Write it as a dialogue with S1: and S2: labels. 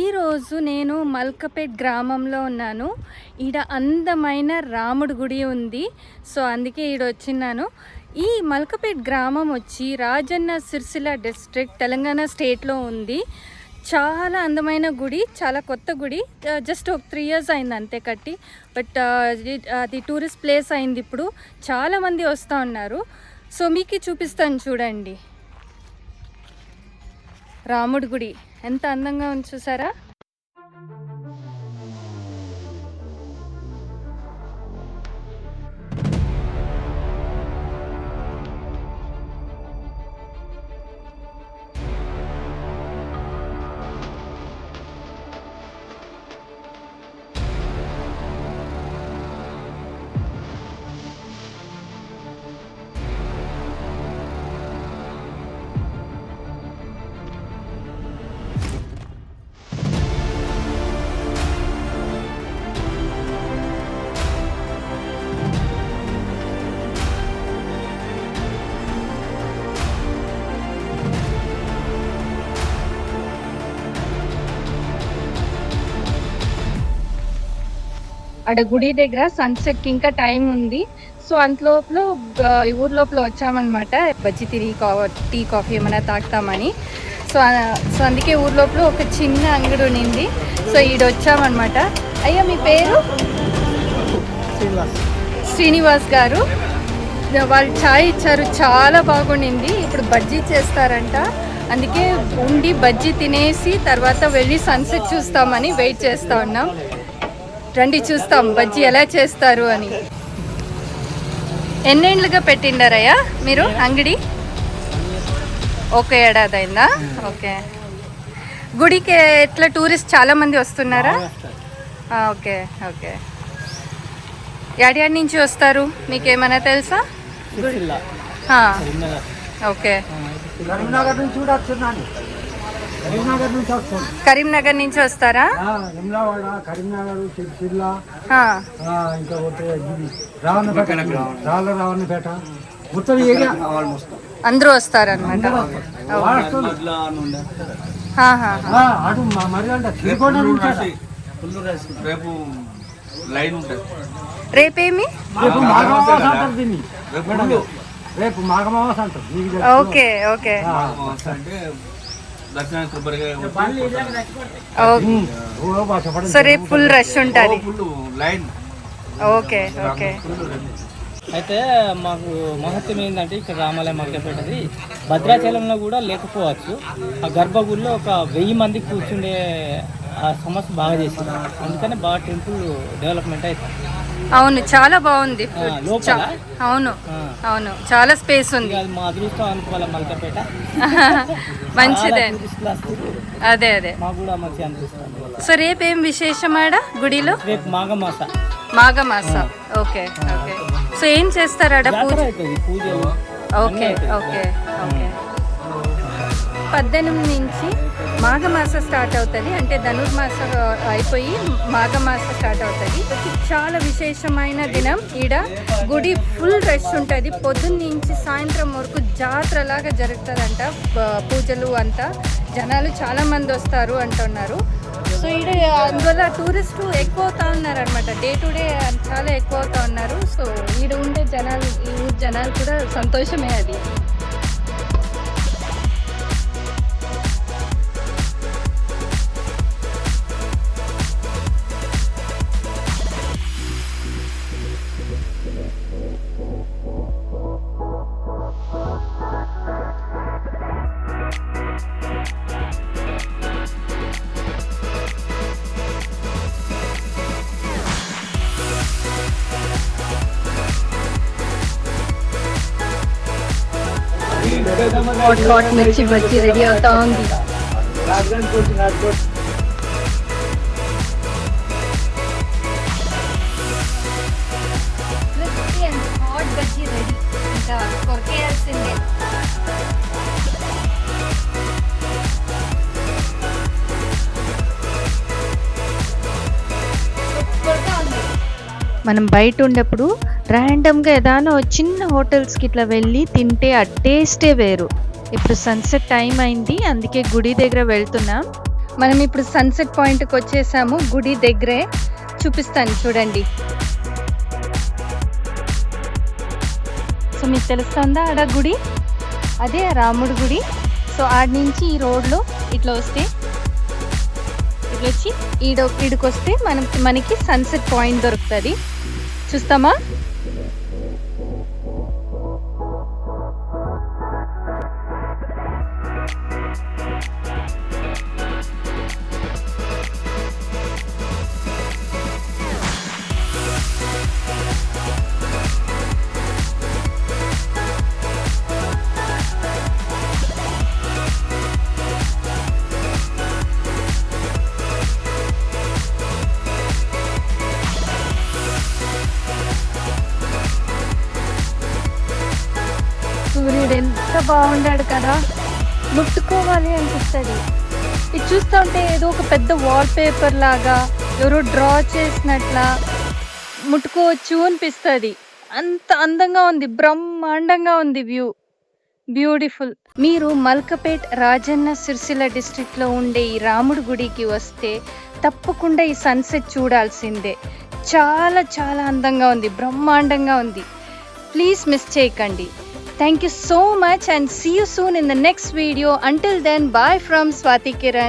S1: ఈరోజు నేను మల్కపేట్ గ్రామంలో ఉన్నాను. ఈడ అందమైన రాముడి గుడి ఉంది. సో అందుకే ఈడ వచ్చినాను. ఈ మల్కపేట్ గ్రామం వచ్చి రాజన్న సిరిసిల్ల డిస్ట్రిక్ట్ తెలంగాణ స్టేట్లో ఉంది. చాలా అందమైన గుడి, చాలా కొత్త గుడి. జస్ట్ ఒక 3 years అయింది అంతే కట్టి. బట్ అది టూరిస్ట్ ప్లేస్ అయింది. ఇప్పుడు చాలామంది వస్తూ ఉన్నారు. సో మీకు చూపిస్తాను చూడండి. రాముడి గుడి ఎంత అందంగా ఉంది చూసారా. అక్కడ గుడి దగ్గర సన్సెట్ ఇంకా టైం ఉంది. సో అంతలోపల ఊరు లోపల వచ్చామన్నమాట. బజ్జి తిరిగి టీ కాఫీ ఏమైనా తాగుతామని. సో అందుకే ఊరు లోపల ఒక చిన్న అంగడి ఉండింది. సో ఈడ వచ్చామన్నమాట. అయ్యా మీ పేరు? శ్రీనివాస్ గారు. వాళ్ళు ఛాయ్ ఇచ్చారు, చాలా బాగుండింది. ఇప్పుడు బజ్జీ చేస్తారంట. అందుకే ఉండి బజ్జీ తినేసి తర్వాత వెళ్ళి సన్సెట్ చూస్తామని వెయిట్ చేస్తూ ఉన్నాం. రండి చూస్తాం బజ్జీ ఎలా చేస్తారు అని. ఎన్నేళ్ళుగా పెట్టిండారయ్యా మీరు అంగడి? ఒక ఏడాది అయిందా? ఓకే. గుడికి ఎట్లా టూరిస్ట్ చాలా మంది వస్తున్నారా? Okay okay. యాడ్యాడ్ నుంచి వస్తారు, మీకేమైనా తెలుసా? ఓకే. కరీంనగర్ నుంచి వస్తారా? అందరూ వస్తారనమాట. రేపేమి? Okay okay. సో రేపు ఫుల్ రష్ ఉంటుంది. Okay okay.
S2: అయితే మాకు మహత్యం ఏంటంటే ఇక్కడ రామాలయం మల్కపేటది భద్రాచలంలో కూడా లేకపోవచ్చు. ఆ గర్భగుడిలో ఒక 1000 మంది కూర్చుండే ఆ సమస్య బాగా చేసింది. అందుకనే బాగా టెంపుల్ డెవలప్మెంట్ అవుతుంది.
S1: అవును, చాలా బాగుంది. అవును అవును, చాలా స్పేస్ ఉంది.
S2: మా అదృష్టం అనుకోవాలి మల్కపేట.
S1: మంచిదే. అదే అదే
S2: మాకు కూడా మంచిగా అనిపిస్తుంది.
S1: సో రేపేం విశేషం ఆడ గుడిలో?
S2: రేపు మాఘమాస.
S1: Okay okay. సో ఏం చేస్తారు ఆడ?
S2: పూజలు.
S1: Okay okay okay. 18 నుంచి మాఘమాస స్టార్ట్ అవుతుంది. అంటే ధనుర్మాస అయిపోయి మాఘమాస స్టార్ట్ అవుతుంది. చాలా విశేషమైన దినం. ఈడ గుడి ఫుల్ రష్ ఉంటుంది. పొద్దున్న నుంచి సాయంత్రం వరకు జాతరలాగా జరుగుతుందంట. పూజలు అంతా జనాలు చాలామంది వస్తారు అంటున్నారు. సో ఈడ అందువల్ల టూరిస్టు ఎక్కువ అవుతా ఉన్నారు అనమాట. డే టు డే చాలా ఎక్కువ అవుతా ఉన్నారు. సో ఈడ ఉండే జనాలు, ఈ ఊరు జనాలు కూడా సంతోషమే అది. హాట్ మిర్చి బజ్జీ రెడీ అవుతా ఉంది. హాట్ బజ్జీ రెడీ, ఇంకా కొరికేయాల్సిందే. మనం బయట ఉండేప్పుడు ర్యాండమ్గా ఏదైనా చిన్న హోటల్స్కి ఇట్లా వెళ్ళి తింటే ఆ టేస్టే వేరు. ఇప్పుడు సన్సెట్ టైం అయింది, అందుకే గుడి దగ్గర వెళ్తున్నాం. మనం ఇప్పుడు సన్సెట్ పాయింట్కి వచ్చేసాము, గుడి దగ్గరే చూపిస్తాను చూడండి. సో మీకు తెలుస్తుందా ఆడ గుడి, అదే రాముడి గుడి. సో ఆడ నుంచి ఈ రోడ్లో ఇట్లా వస్తే, ఇట్లా వచ్చి ఈడికి వస్తే మనకి సన్సెట్ పాయింట్ దొరుకుతుంది. చూస్తామా? సూర్యుడు ఎంత బాగుండాడు కదా, ముట్టుకోవాలి అనిపిస్తుంది. ఇది చూస్తుంటే ఏదో ఒక పెద్ద వాల్ పేపర్ లాగా ఎవరో డ్రా చేసినట్లా ముట్టుకోవచ్చు అనిపిస్తుంది. అంత అందంగా ఉంది, బ్రహ్మాండంగా ఉంది వ్యూ, బ్యూటిఫుల్. మీరు మల్కపేట్ రాజన్న సిరిసిల్ల డిస్ట్రిక్ట్లో ఉండే ఈ రాముడి గుడికి వస్తే తప్పకుండా ఈ సన్సెట్ చూడాల్సిందే. చాలా చాలా అందంగా ఉంది, బ్రహ్మాండంగా ఉంది. ప్లీజ్ మిస్ చేయకండి. Thank you so much and see you soon in the next video. Until then, bye from Swati Kiran.